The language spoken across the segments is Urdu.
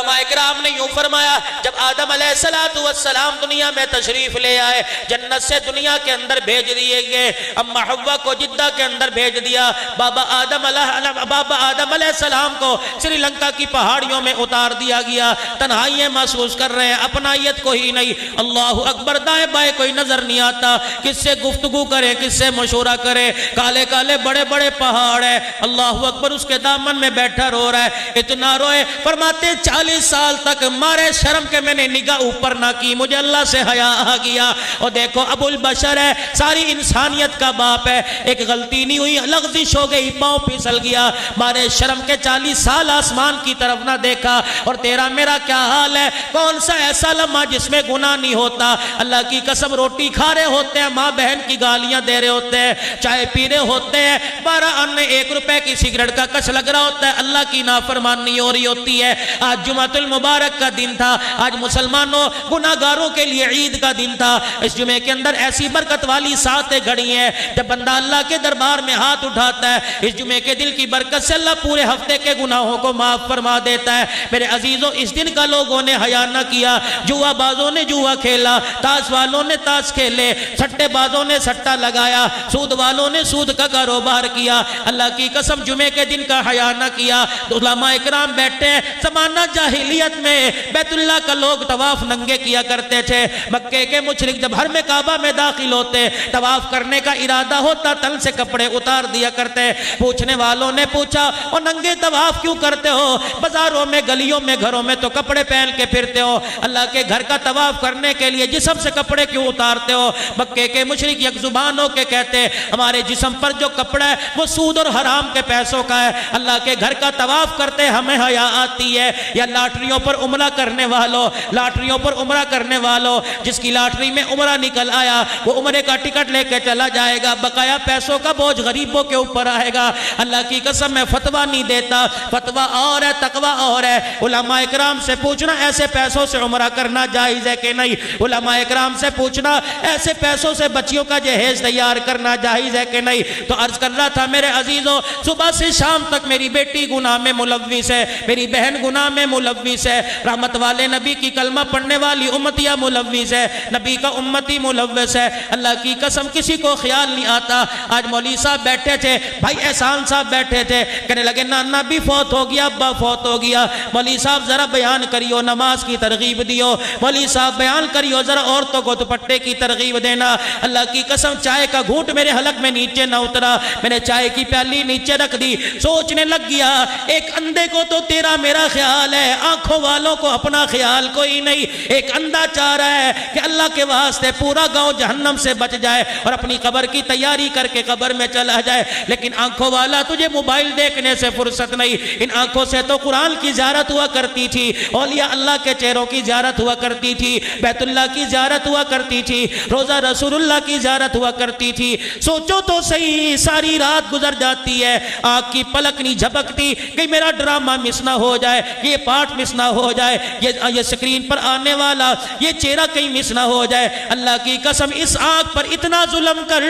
علماء اکرام نے یوں فرمایا جب آدم علیہ السلام دنیا میں تشریف لے آئے، جنت سے دنیا کے اندر بھیج دیے گئے، اما حوا کو جدہ کے اندر بھیج دیا، بابا آدم علیہ السلام کو سری لنکا کی پہاڑیوں میں اتار دیا گیا، تنہائیاں محسوس کر رہے ہیں، اپنائیت کو ہی نہیں، اللہ اکبر، دائیں بائیں کوئی نظر نہیں آتا، کس سے گفتگو کرے، کس سے مشورہ کرے، کالے کالے بڑے بڑے پہاڑ ہے، اللہ اکبر، اس کے دامن میں بیٹھا رو رہا ہے، اتنا روئے، فرماتے 40 سال تک مارے شرم کے میں نے نگاہ اوپر نہ کی، مجھے اللہ سے حیا آ گیا۔ اور دیکھو ابو البشر ہے، ساری انسانیت کا باپ ہے، ایک غلطی نہیں ہوئی، لغزش ہو گئی، پاؤں پھسل گیا، مارے شرم کے 40 سال آسمان کی طرف نہ دیکھا، اور تیرا میرا کیا حال ہے؟ کون سا ایسا لمحہ جس میں گناہ نہیں ہوتا؟ اللہ کی قسم، روٹی کھا رہے ہوتے ہیں، ماں بہن کی گالیاں دے رہے ہوتے ہیں، چائے پی رہے ہوتے ہیں، 12 آنے 1 روپے کی سگریٹ کا کش لگ رہا ہوتا ہے، اللہ کی نافرمانی ہو رہی ہوتی ہے۔ آج جمعۃ المبارک کا دن تھا، آج مسلمانوں گناہگاروں کے لیے عید کا دن تھا، اس جمعے کے اندر ایسی برکت والی ساتیں گھڑی ہیں، جب بندہ اللہ کے دربار میں ہاتھ اٹھاتا ہے، اس جمعے کے دل کی برکت سے اللہ پورے ہفتے کے گناہوں کو معاف فرما دیتا ہے۔ میرے عزیزوں، اس دن کا لوگوں نے حیا نہ کیا، جوا بازوں نے جوا کھیلا، تاش والوں نے تاش کھیلے، سٹے بازوں نے سٹا لگایا، سود والوں نے سود کا کاروبار کیا، اللہ کی قسم جمعے کے دن کا حیا نہ کیا۔ تو علماء اکرام بیٹھے ہیں، زمانہ جاہلیت میں بیت اللہ کا لوگ طواف ننگے کیا کرتے تھے، مکے کے مشرک جب حرم کعبہ میں داخل ہوتے، طواف کرنے کا ارادہ ہوتا، تن سے کپڑے اتار دیا کرتے۔ پوچھنے والوں نے پوچھا، اور ننگے طواف کیوں کرتے ہو؟ بازاروں میں، گلیوں میں، گھروں میں تو کپڑے پہن کے پھرتے ہو، اللہ کے گھر کا طواف کرنے کے لیے جسم سے کپڑے کیوں اتارتے ہو؟ مکے کے مشرک یک زبان ہو کے کہتے، ہمارے جسم پر جو کپڑا ہے وہ سود اور حرام کے پیسوں کا ہے، اللہ کے گھر کا طواف کرتے ہمیں حیا آتی ہے۔ یا لاٹریوں پر عمرہ کرنے والوں، لاٹریوں پر عمرہ کرنے والوں، جس کی لاٹری میں عمرہ نکل آیا وہ عمرے کا ٹکٹ لے کے چلا جائے گا، بقایا پیسوں کا بوجھ غریبوں کے اوپر آئے گا۔ اللہ کی قسم میں فتویٰ نہیں دیتا، فتویٰ اور ہے، تقویٰ اور ہے۔ علماء اکرام سے پوچھنا ایسے پیسوں سے عمرہ کرنا جائز ہے کہ نہیں؟ علماء اکرام سے پوچھنا ایسے پیسوں سے بچیوں کا جہیز تیار کرنا جائز ہے کہ نہیں؟ تو عرض کر رہا تھا میرے عزیزوں، صبح سے شام تک میری بیٹی گناہ میں ملوث ہے، میری بہن گناہ میں ملوث ہے، رحمت والے نبی کی کلمہ پڑھنے والی امتیہ ملوث ہے، نبی کا امتی ملوث ہے۔ اللہ کی قسم کسی کو خیال نہیں آتا۔ آج مولوی صاحب بیٹھے تھے، بھائی احسان صاحب بیٹھے تھے، کہنے لگے نانا بھی فوت ہو گیا، ابا فوت ہو گیا، مولوی صاحب ذرا بیان کریو، نماز کی ترغیب دیو، مولوی صاحب بیان کریو، ذرا عورتوں کو دوپٹے کی ترغیب دینا۔ اللہ کی قسم چائے کا گھونٹ میرے حلق میں نیچے نہ اترا، میں نے چائے کی پیالی نیچے رکھ دی، سوچنے لگ گیا ایک اندھے کو تو تیرا میرا خیال ہے، آنکھوں والوں کو اپنا خیال کوئی نہیں۔ ایک اندھا چاہ رہا ہے کہ اللہ کے واسطے پورا گاؤں جہنم سے بچ جائے اور اپنی قبر کی تیاری کر کے قبر میں چلا جائے، لیکن آنکھوں والا تجھے موبائل دیکھنے سے فرصت نہیں، ان آنکھوں سے تو قرآن کی زیارت ہوا کرتی تھی، اولیاء اللہ کے چہروں کی زیارت ہوا کرتی تھی، بیت اللہ کی زیارت ہوا کرتی تھی، روزہ رسول اللہ کی زیارت ہوا کرتی تھی۔ سوچو تو صحیح، ساری رات گزر جاتی ہے، آنکھ کی پلک نہیں جھپکتی کہ میرا ڈرامہ مس نہ ہو جائے، یہ پارٹ مس نہ ہو جائے، یہ سکرین پر آنے والا یہ چہرہ کہیں مس نہ ہو جائے۔ اللہ کی قسم اس آنکھ پر اتنا ظلم کر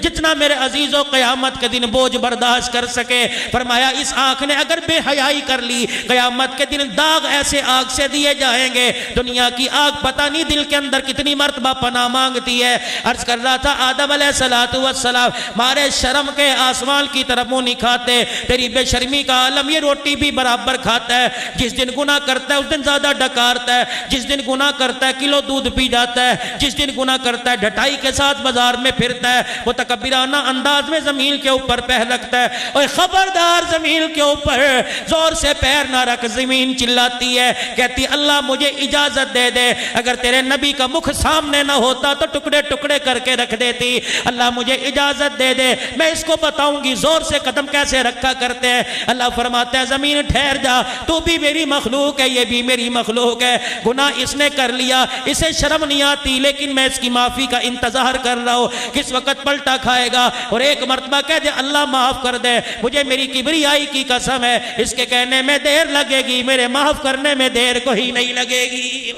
جتنا میرے عزیزوں قیامت کے دن بوجھ برداشت کر سکے۔ فرمایا اس آنکھ نے اگر بے حیائی کر لی، قیامت کے دن داغ ایسے آنکھ سے دیے جائیں گے، دنیا کی آنکھ پتہ نہیں دل کے اندر کتنی مرتبہ پناہ مانگتی ہے۔ عرض کر رہا تھا آدم علیہ السلام مارے شرم کے آسمان کی طرف منہ نہیں کھاتے، تیری بے شرمی کا عالم یہ روٹی بھی برابر کھاتا ہے، جس دن گناہ کرتا ہے اس دن زیادہ ڈکارتا ہے، جس دن گناہ کرتا ہے کلو دودھ پی جاتا ہے، جس دن گناہ کرتا ہے ڈھٹائی کے ساتھ بازار میں پھرتا ہے، وہ تکبرانہ انداز میں زمین کے اوپر پہ لگتا ہے، اور خبردار زمین کے اوپر زور سے پیر نہ رکھ، زمین چلاتی ہے، کہتی اللہ مجھے اجازت دے دے، اگر تیرے نبی کا مکھ سامنے نہ ہوتا تو ٹکڑے ٹکڑے کر کے رکھ دیتی، اللہ مجھے اجازت دے دے، میں اس کو بتاؤں گی زور سے قدم کیسے رکھا کرتے ہیں۔ اللہ فرماتے ہیں زمین ٹھہر جا، تو بھی میری مخلوق ہے، یہ بھی میری مخلوق ہے، گناہ اس نے کر لیا، اسے شرم نہیں آتی، لیکن میں اس کی معافی کا انتظار کر رہا ہوں، کس وقت پلٹا کھائے گا اور ایک مرتبہ کہہ دے اللہ معاف کر دے، مجھے میری کبریائی کی قسم ہے، اس کے کہنے میں دیر لگے گی، میرے معاف کرنے میں دیر کو ہی نہیں لگے گی۔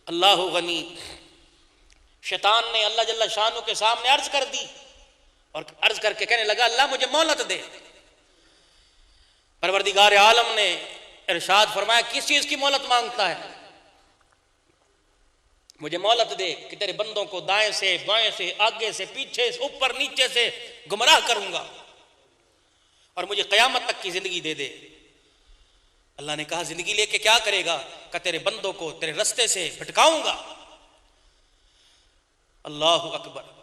اللہ غنی، شیطان نے اللہ جل شانہ کے سامنے عرض کر دی اور عرض کر کے کہنے لگا اللہ مجھے مہلت دے۔ پروردگار عالم نے ارشاد فرمایا کس چیز کی مہلت مانگتا ہے؟ مجھے مہلت دے کہ تیرے بندوں کو دائیں سے بائیں سے آگے سے پیچھے سے اوپر نیچے سے گمراہ کروں گا، اور مجھے قیامت تک کی زندگی دے دے۔ اللہ نے کہا زندگی لے کے کیا کرے گا؟ کہ تیرے بندوں کو تیرے رستے سے بھٹکاؤں گا۔ اللہ اکبر۔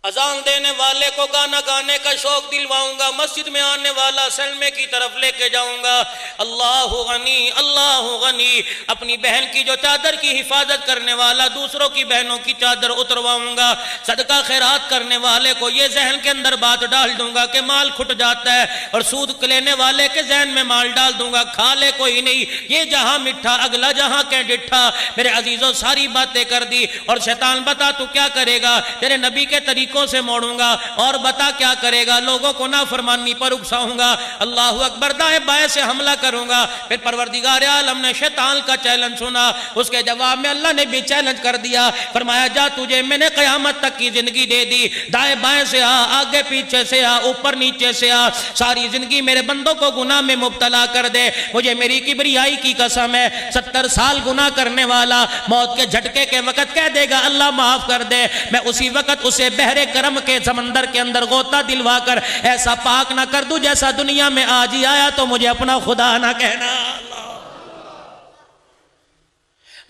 اذان دینے والے کو گانا گانے کا شوق دلواؤں گا، مسجد میں آنے والا سلمے کی طرف لے کے جاؤں گا۔ اللہ غنی اللہ غنی۔ اپنی بہن کی جو چادر کی حفاظت کرنے والا دوسروں کی بہنوں کی چادر اترواؤں گا۔ صدقہ خیرات کرنے والے کو یہ ذہن کے اندر بات ڈال دوں گا کہ مال کھٹ جاتا ہے، اور سود لینے والے کے ذہن میں مال ڈال دوں گا کھا لے کوئی نہیں، یہ جہاں مٹھا اگلا جہاں کہ ڈٹھا۔ میرے عزیزوں ساری باتیں کر دی، اور شیطان بتا تو کیا کرے گا؟ تیرے نبی کے طریقوں سے موڑوں گا، اور بتا کیا کرے گا؟ لوگوں کو نافرمانی پر اکساؤں گا۔ اللہ اکبر۔ دائیں بائیں سے حملہ کروں گا۔ پھر پروردگار عالم نے شیطان کا چیلنج سنا، اس کے جواب میں اللہ نے بھی چیلنج کر دیا، فرمایا جا تجھے میں نے قیامت تک کی زندگی دے دی، دائیں بائیں سے آ، آگے پیچھے سے آ، اوپر نیچے سے آ، ساری زندگی میرے بندوں کو گناہ میں مبتلا کر دے۔ مجھے میری کبریائی کی قسم ہے 70 سال گناہ کرنے والا موت کے جھٹکے کے وقت کہہ دے گا اللہ معاف کر دے، میں اسی وقت اسے بحر کرم کے سمندر کے اندر غوطہ دلوا کر ایسا پاک نہ کر دوں جیسا دنیا میں آج ہی آیا تو مجھے اپنا خدا نہ کہنا۔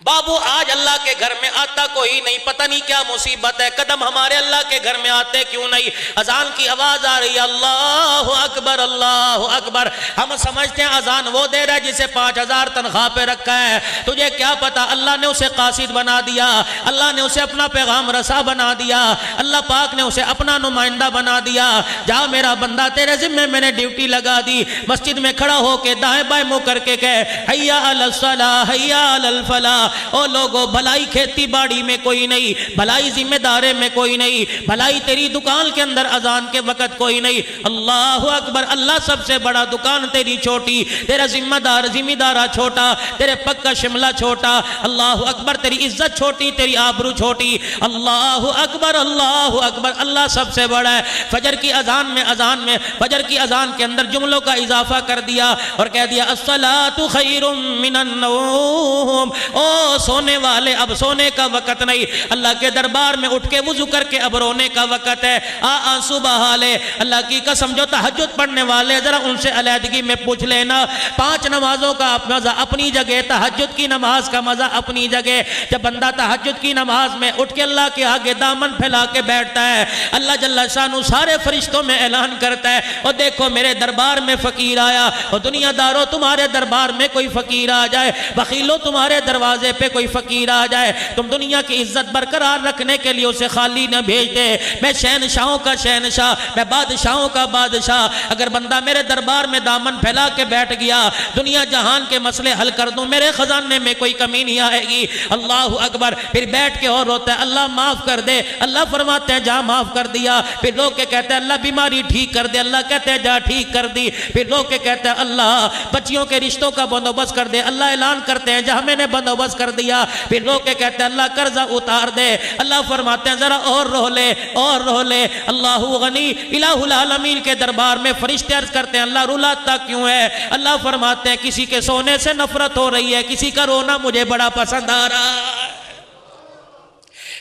بابو آج اللہ کے گھر میں آتا کوئی نہیں، پتہ نہیں کیا مصیبت ہے، قدم ہمارے اللہ کے گھر میں آتے کیوں نہیں؟ اذان کی آواز آ رہی ہے، اللہ اکبر اللہ اکبر۔ ہم سمجھتے ہیں اذان وہ دے رہا ہے جسے 5000 تنخواہ پہ رکھا ہے، تجھے کیا پتا اللہ نے اسے قاصد بنا دیا، اللہ نے اسے اپنا پیغام رسا بنا دیا، اللہ پاک نے اسے اپنا نمائندہ بنا دیا۔ جا میرا بندہ تیرے ذمہ میں نے ڈیوٹی لگا دی، مسجد میں کھڑا ہو کے دائیں بائیں منہ کر کے کہے حیا علی الصلاۃ حیا علی الفلاح۔ او لوگو بھلائی کھیتی باڑی میں کوئی نہیں، بھلائی ذمہ دارے میں کوئی نہیں، بھلائی تیری دکان کے اندر اذان کے وقت کوئی نہیں۔ اللہ اکبر۔ اللہ سب سے بڑا، دکان تیری چھوٹی، تیرا ذمہ دارہ چھوٹا، تیرے پگ کا شملہ چھوٹا۔ اللہ اکبر۔ تیری عزت چھوٹی، تیری آبرو چھوٹی۔ اللہ اکبر اللہ اکبر۔ اللہ سب سے بڑا ہے۔ فجر کی اذان میں فجر کی اذان کے اندر جملوں کا اضافہ کر دیا اور کہہ دیا الصلاۃ خیر من النوم۔ او سونے والے اب سونے کا وقت نہیں، اللہ کے دربار میں اٹھ کے وضو کر کے اب رونے کا وقت ہے۔ آنسو بہا لے۔ اللہ کی قسم جو تہجد پڑھنے والے ذرا ان سے علیحدگی میں پوچھ لینا، 5 نمازوں کا مزہ اپنی جگہ، تہجد کی نماز کا مزہ اپنی جگہ۔ جب بندہ تہجد کی نماز میں اٹھ کے اللہ کے آگے دامن پھیلا کے بیٹھتا ہے، اللہ جل شانہ سارے فرشتوں میں اعلان کرتا ہے اور دیکھو میرے دربار میں فقیر آیا، اور دنیا داروں تمہارے دربار میں کوئی فقیر آ جائے، بخیلوں تمہارے دروازے پہ کوئی فقیر آ جائے، تم دنیا کی عزت برقرار رکھنے کے لیے اسے خالی نہ بھیج دے۔ میں شہنشاہوں کا شہنشاہ، میں بادشاہوں کا بادشاہ، اگر بندہ میرے دربار میں دامن پھیلا کے بیٹھ گیا، دنیا جہان کے مسئلے حل کر دوں، میرے خزانے میں کوئی کمی نہیں آئے گی۔ اللہ اکبر۔ پھر بیٹھ کے اور روتا ہے اللہ معاف کر دے، اللہ فرماتے ہیں جا معاف کر دیا۔ پھر لوگ کے کہتے ہیں اللہ بیماری ٹھیک کر دے، اللہ کہتے ہیں جا ٹھیک کر دی۔ پھر لوگ کے کہتے ہیں اللہ بچیوں کے رشتوں کا بندوبست کر دے، اللہ اعلان کرتے ہیں جہاں میں نے بندوبست کر دیا۔ پھر لوگ کے کہتے ہیں اللہ قرضہ اتار دے، اللہ فرماتے ہیں ذرا اور رو لے اور رو لے۔ اللہ غنی الہ العالمین کے دربار میں فرشتے عرض کرتے ہیں اللہ رلاتا کیوں ہے؟ اللہ فرماتے ہیں کسی کے سونے سے نفرت ہو رہی ہے، کسی کا رونا مجھے بڑا پسند آ رہا ہے۔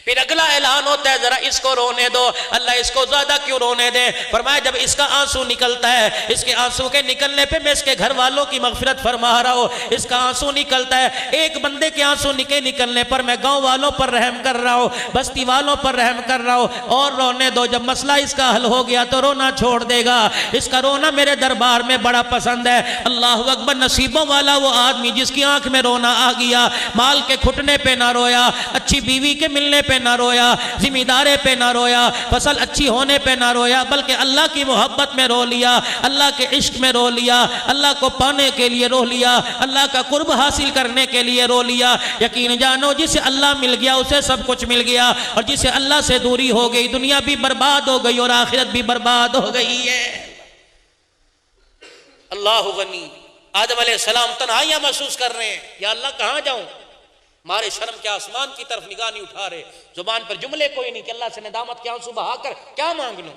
پھر اگلا اعلان ہوتا ہے ذرا اس کو رونے دو، اللہ اس کو زیادہ کیوں رونے دے؟ فرمایا جب اس کا آنسو نکلتا ہے، اس کے آنسو کے نکلنے پہ میں اس کے گھر والوں کی مغفرت فرما رہا ہوں، اس کا آنسو نکلتا ہے، ایک بندے کے آنسو نکلنے پر میں گاؤں والوں پر رحم کر رہا ہوں، بستی والوں پر رحم کر رہا ہوں، اور رونے دو، جب مسئلہ اس کا حل ہو گیا تو رونا چھوڑ دے گا، اس کا رونا میرے دربار میں بڑا پسند ہے۔ اللہ اکبر۔ نصیبوں والا وہ آدمی جس کی آنکھ میں رونا آ گیا، مال کے کھٹنے پہ نہ رویا، اچھی بیوی کے ملنے پہ نہ رویا، ذمہ دارے پہ نہ رویا، فصل اچھی ہونے پہ نہ رویا، بلکہ اللہ کی محبت میں رو لیا، اللہ کے عشق میں رو لیا، اللہ کو پانے کے لیے رو لیا، اللہ کا قرب حاصل کرنے کے لیے رو لیا۔ یقین جانو جسے اللہ مل گیا اسے سب کچھ مل گیا، اور جسے اللہ سے دوری ہو گئی دنیا بھی برباد ہو گئی اور آخرت بھی برباد ہو گئی ہے۔ اللہ غنی۔ آدم علیہ السلام تنہائیاں محسوس کر رہے ہیں، یا اللہ کہاں جاؤں؟ مارے شرم کے آسمان کی طرف نگاہ نہیں اٹھا رہے، زبان پر جملے کوئی نہیں کہ اللہ سے ندامت کے آنسو بہا کر کیا مانگ لوں۔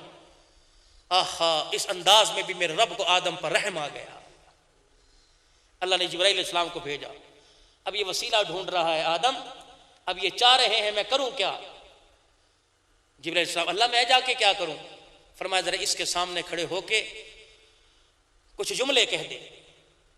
آہا، اس انداز میں بھی میرے رب کو آدم پر رحم آ گیا۔ اللہ نے جبرائیل علیہ السلام کو بھیجا. اب یہ وسیلہ ڈھونڈ رہا ہے آدم، اب یہ چاہ رہے ہیں میں کروں کیا؟ جبرائیل علیہ السلام اللہ میں جا کے کیا کروں؟ فرمایا ذرا اس کے سامنے کھڑے ہو کے کچھ جملے کہہ دے.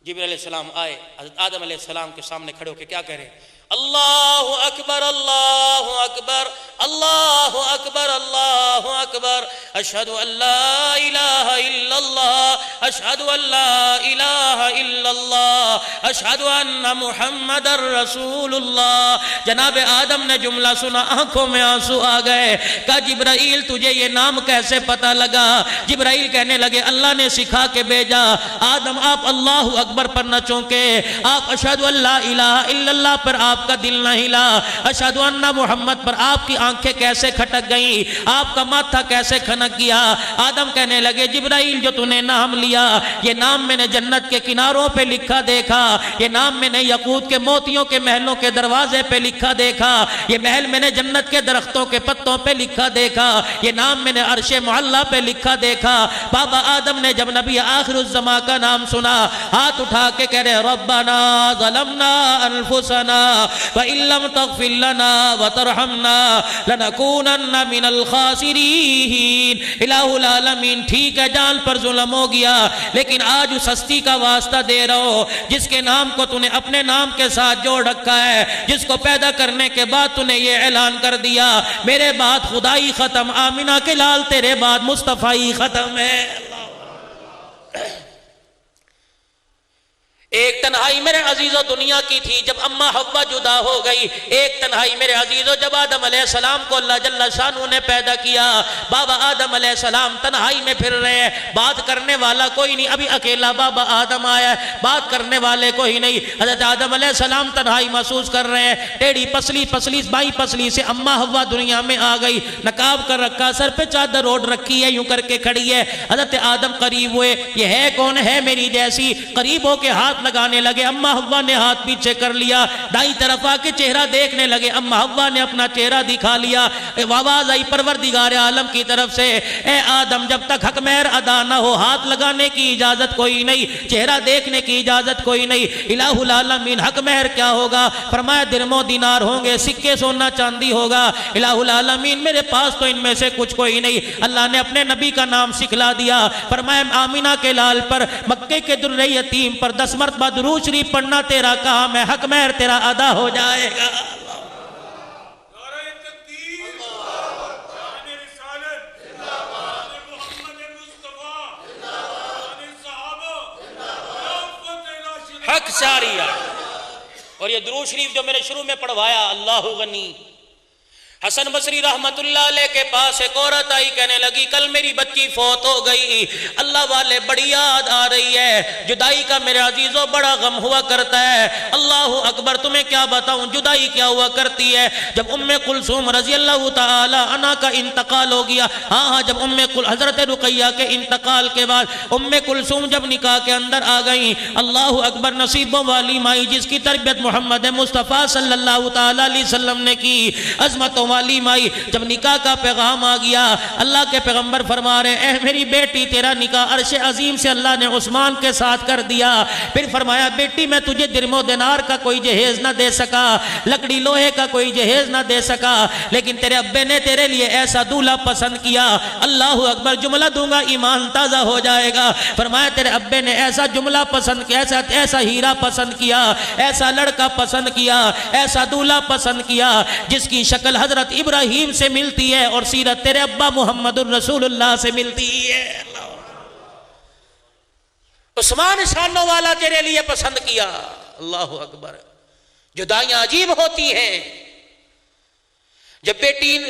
جبرائیل علیہ السلام آئے، حضرت آدم علیہ السلام کے سامنے کھڑے ہو کے کیا کہہ رہے ہیں؟ اللہ اکبر اللہ اکبر اللہ اکبر اللہ اکبر اشہد ان لا الہ الا اللہ اشہد ان لا الہ الا اللہ اشہد ان محمد رسول اللہ. جناب آدم نے جملہ سنا، آنکھوں میں آنسو آ گئے. کہا جبرائیل تجھے یہ نام کیسے پتہ لگا؟ جبرائیل کہنے لگے اللہ نے سکھا کے بھیجا. آدم آپ اللہ اکبر پر نہ چونکے، آپ اشہد ان لا الہ الا اللہ پر آپ کا دل نہ ہلا، اشہد ان محمد پر آپ کی آنکھیں کیسے کھٹک گئیں، آپ کا ماتھا کیسے کھنک گیا؟ آدم کہنے لگے جبرائیل جو تو نے نام لیا، یہ نام میں نے جنت کے کناروں پہ لکھا دیکھا، یہ نام میں نے یاقوت کے موتیوں کے محلوں کے دروازے پہ لکھا دیکھا، یہ محل میں نے جنت کے درختوں کے پتوں پہ لکھا دیکھا، یہ نام میں نے عرش معلی پہ لکھا دیکھا. بابا آدم نے جب نبی آخر الزمان کا نام سنا، ہاتھ اٹھا کے کہہ رہے ربنا ظلمنا انفسنا وَإِن لَّمْ تَغْفِرْ لَنَا وَتَرْحَمْنَا لَنَكُونَنَّ مِنَ الْخَاسِرِينَ. الہ العالمین ٹھیک ہے جان پر ظلم ہو گیا، لیکن آج اس ہستی کا واسطہ دے رہا ہو جس کے نام کو تو نے اپنے نام کے ساتھ جوڑ رکھا ہے، جس کو پیدا کرنے کے بعد تو نے یہ اعلان کر دیا میرے بعد خدائی ختم، آمینہ کے لال تیرے بعد مصطفی ختم ہے. ایک تنہائی میرے عزیزو دنیا کی تھی جب اماں حوا جدا ہو گئی، ایک تنہائی میرے عزیزو جب آدم علیہ السلام کو اللہ جل شانہ نے پیدا کیا. بابا آدم علیہ السلام تنہائی میں پھر رہے ہیں، بات کرنے والا کوئی نہیں، ابھی اکیلا بابا آدم آیا ہے، بات کرنے والے کوئی نہیں. حضرت آدم علیہ السلام تنہائی محسوس کر رہے ہیں. ٹیڑھی پسلی بائی پسلی سے اماں حوا دنیا میں آ گئی، نقاب کر رکھا، سر پہ چادر اوڑھ رکھی ہے، یوں کر کے کھڑی ہے. حضرت آدم قریب ہوئے، یہ ہے کون؟ ہے میری جیسی. قریب ہو کے ہاتھ لگانے لگے، اماں حوا نے ہاتھ پیچھے کر لیا، دائیں طرف آ کے چہرہ دیکھنے لگے، اماں حوا نے اپنا چہرہ دکھا لیا. آواز آئی پروردگار عالم کی طرف سے، اے آدم جب تک حق مہر ادا نہ ہو ہاتھ لگانے کی اجازت کوئی نہیں، چہرہ دیکھنے کی اجازت کوئی نہیں. الہ العالمین حق مہر کیا ہوگا؟ فرمایا درم و دینار ہوں گے، سکے سونا چاندی ہوگا. الہ العالمین میرے پاس تو ان میں سے کچھ کوئی نہیں. اللہ نے اپنے نبی کا نام سکھلا دیا، فرمایا آمینہ کے لال پر، مکے کے در یتیم پر 10 مرتبہ درود شریف پڑھنا تیرا کام ہے، حق مہر تیرا ادا ہو جائے گا. حق ساریہ. اور یہ درود شریف جو میں نے شروع میں پڑھوایا، اللہ غنی. حسن بصری رحمت اللہ علیہ کے پاس ایک عورت آئی، کہنے لگی کل میری بچی فوت ہو گئی، اللہ والے بڑی یاد آ رہی ہے، جدائی کا میرے عزیزوں بڑا غم ہوا کرتا ہے. اللہ اکبر، تمہیں کیا بتاؤں جدائی کیا ہوا کرتی ہے. جب ام کلثوم رضی اللہ تعالی عنہا کا انتقال ہو گیا، ہاں جب حضرت رقیہ کے انتقال کے بعد ام کلثوم جب نکاح کے اندر آ گئیں، اللہ اکبر، نصیبوں والی مائی جس کی تربیت محمد مصطفیٰ صلی اللہ تعالی علیہ وسلم نے کی، عظمتوں والی مائی. جب نکاح کا پیغام آ گیا، اللہ کے پیغمبر فرما رہے ہیں اے میری بیٹی تیرا نکاح عرش عظیم سے اللہ نے عثمان کے ساتھ کر دیا. پھر فرمایا بیٹی میں تجھے درم و دینار کا کوئی جہیز نہ دے سکا، لکڑی لوہے کا کوئی جہیز نہ دے سکا، لیکن تیرے ابے نے تیرے لیے ایسا دولہا پسند کیا. اللہ اکبر، جملہ دوں گا ایمان تازہ ہو جائے گا. فرمایا تیرے ابے نے ایسا جملہ پسند کیا، ایسا ہیرا پسند کیا، ایسا لڑکا پسند کیا، ایسا دولہا پسند کیا جس کی شکل حضرت ابراہیم سے ملتی ہے اور سیرت تیرے ابا محمد الرسول اللہ سے ملتی ہے. عثمان شانوں والا تیرے لیے پسند کیا. اللہ اکبر. جدائیاں عجیب ہوتی ہیں. جب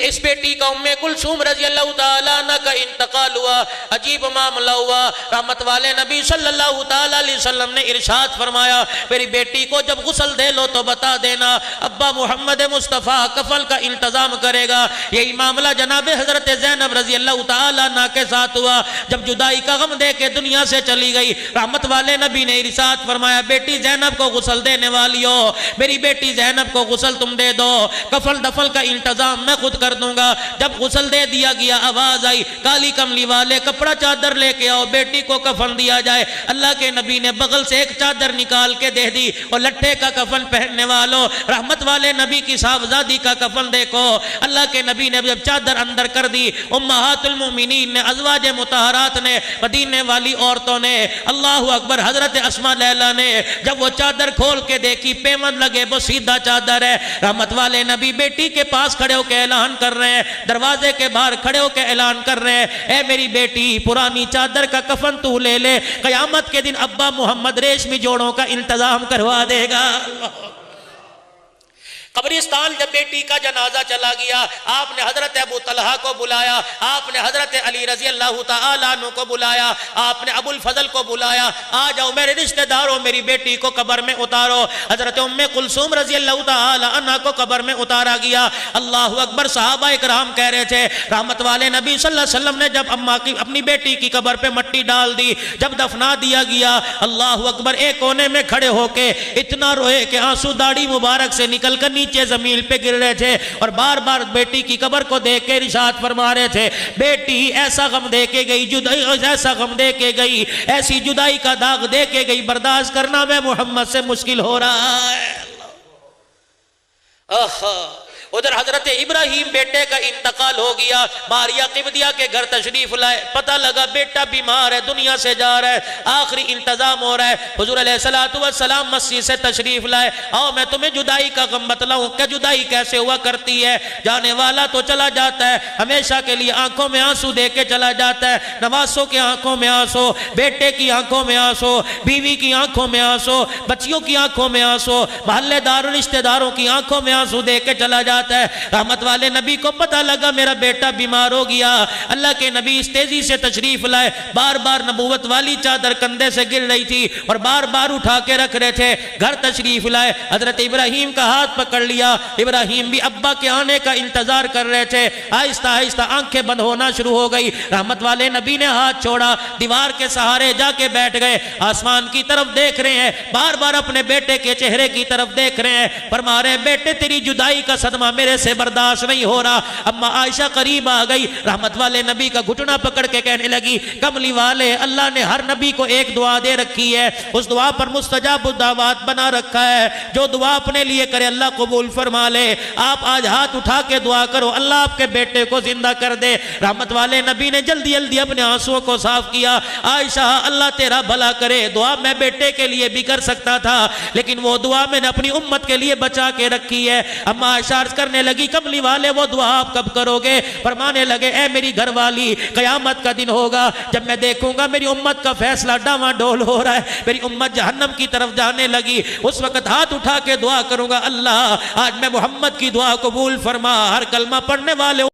اس بیٹی کا ام کلثوم رضی اللہ تعالیٰ عنہ کا انتقال ہوا، عجیب معاملہ ہوا. رحمت والے نبی صلی اللہ تعالیٰ علیہ وسلم نے ارشاد فرمایا میری بیٹی کو جب غسل دے لو تو بتا دینا، ابا محمد مصطفیٰ کفن کا انتظام کرے گا. یہی معاملہ جناب حضرت زینب رضی اللہ تعالیٰ عنہ کے ساتھ ہوا. جب جدائی کا غم دے کے دنیا سے چلی گئی، رحمت والے نبی نے ارشاد فرمایا بیٹی زینب کو غسل دینے والی ہو، میری بیٹی زینب کو غسل تم دے دو، کفن دفن کا انتظام انتظام میں خود کر دوں گا۔ جب غسل دے دیا گیا، آواز آئی کالی کملی والے کپڑا چادر لے کے آؤ، بیٹی کو کفن دیا جائے۔ اللہ کے نبی نے بغل سے ایک چادر نکال کے دے دی، اور لٹھے کا کفن پہننے والوں، رحمت والے نبی کی صاحبزادی کا کفن دیکھو۔ اللہ کے نبی نے جب چادر اندر کر دی، امہات المومنین نے، ازواج مطہرات نے، مدینے والی عورتوں نے، اللہ اکبر، حضرت اسماء لیلا نے جب وہ چادر کھول کے دیکھی، پیمند لگے وہ سیدھا چادر ہے۔ رحمت والے نبی بیٹی کے پاس کھڑے ہو کے اعلان کر رہے ہیں، دروازے کے باہر کھڑے ہو کے اعلان کر رہے ہیں، اے میری بیٹی، پرانی چادر کا کفن تو لے لے، قیامت کے دن ابا محمد ریشمی جوڑوں کا انتظام کروا دے گا۔ قبرستان جب بیٹی کا جنازہ چلا گیا، آپ نے حضرت ابو طلحہ کو بلایا، آپ نے حضرت علی رضی اللہ تعالیٰ عنہ کو بلایا، آپ نے ابو الفضل کو بلایا، آ جاؤ میرے رشتہ داروں، میری بیٹی کو قبر میں اتارو۔ حضرت ام کلثوم رضی اللہ تعالیٰ عنہ کو قبر میں اتارا گیا۔ اللہ اکبر، صحابہ اکرام کہہ رہے تھے، رحمت والے نبی صلی اللہ علیہ وسلم نے جب اپنی بیٹی کی قبر پہ مٹی ڈال دی، جب دفنا دیا گیا، اللہ اکبر، ایک کونے میں کھڑے ہو کے اتنا روئے کہ آنسو داڑھی مبارک سے نکل کر نیچے زمین پہ گر رہے تھے، اور بار بار بیٹی کی قبر کو دیکھ کے ارشاد فرما رہے تھے، بیٹی ایسا غم دے کے گئی، جدائی ایسا غم دے کے گئی، ایسی جدائی کا داغ دے کے گئی، برداشت کرنا میں محمد سے مشکل ہو رہا ہے۔ ادھر حضرت ابراہیم بیٹے کا انتقال ہو گیا، ماریا قبطیہ کے گھر تشریف لائے، پتہ لگا بیٹا بیمار ہے، دنیا سے جا رہا ہے، آخری انتظام ہو رہا ہے۔ حضور علیہ السلام مسجد سے تشریف لائے، آؤ میں تمہیں جدائی کا غم بتلاؤں کہ جدائی کیسے ہوا کرتی ہے۔ جانے والا تو چلا جاتا ہے، ہمیشہ کے لیے آنکھوں میں آنسو دے کے چلا جاتا ہے، نواسوں کے آنکھوں میں آنسو، بیٹے کی آنکھوں میں آنسو، بیوی کی آنکھوں میں آنسو، بچیوں کی آنکھوں میں آنسو، محلے دار رشتہ داروں کی آنکھوں میں آنسو دے کے چلا جاتا ہے۔ رحمت والے نبی کو پتہ لگا میرا بیٹا بیمار ہو گیا، اللہ کے نبی اس تیزی سے تشریف لائے، بار بار نبوت والی چادر کندھے سے گر رہی تھی اور بار بار اٹھا کے رکھ رہے تھے، گھر تشریف لائے، حضرت ابراہیم کا ہاتھ پکڑ لیا، ابراہیم بھی ابا کے آنے کا انتظار کر رہے تھے، آہستہ آہستہ آنکھیں بند ہونا شروع ہو گئی، رحمت والے نبی نے ہاتھ چھوڑا، دیوار کے سہارے جا کے بیٹھ گئے، آسمان کی طرف دیکھ رہے ہیں، بار بار اپنے بیٹے کے چہرے کی طرف دیکھ رہے ہیں، فرما رہے ہیں بیٹے تیری جدائی کا صدمہ میرے سے برداشت نہیں ہو رہا۔ اما عائشہ قریب آ گئی، رحمت والے نبی کا گھٹنا پکڑ کے کہنے لگی، کملی والے، اللہ نے ہر نبی کو ایک دعا دے رکھی ہے، اس دعا پر مستجاب الدعوات بنا رکھا ہے، جو دعا اپنے لیے کرے اللہ قبول فرما لے۔ آپ آج ہاتھ اٹھا کے دعا کرو اللہ آپ کے بیٹے کو زندہ کر دے۔ رحمت والے نبی نے جلدی جلدی اپنے آنسوؤں کو صاف کیا، عائشہ اللہ تیرا بھلا کرے، دعا میں بیٹے کے لیے بھی کر سکتا تھا لیکن وہ دعا میں نے اپنی امت کے لیے بچا کے رکھی ہے۔ اما عائشہ عرض کرنے لگی، کملی والے وہ دعا آپ کب کرو گے؟ فرمانے لگے، اے میری گھر والی، قیامت کا دن ہوگا جب میں دیکھوں گا میری امت کا فیصلہ ڈاواں ڈول ہو رہا ہے، میری امت جہنم کی طرف جانے لگی، اس وقت ہاتھ اٹھا کے دعا کروں گا، اللہ آج میں محمد کی دعا قبول فرما، ہر کلمہ پڑھنے والے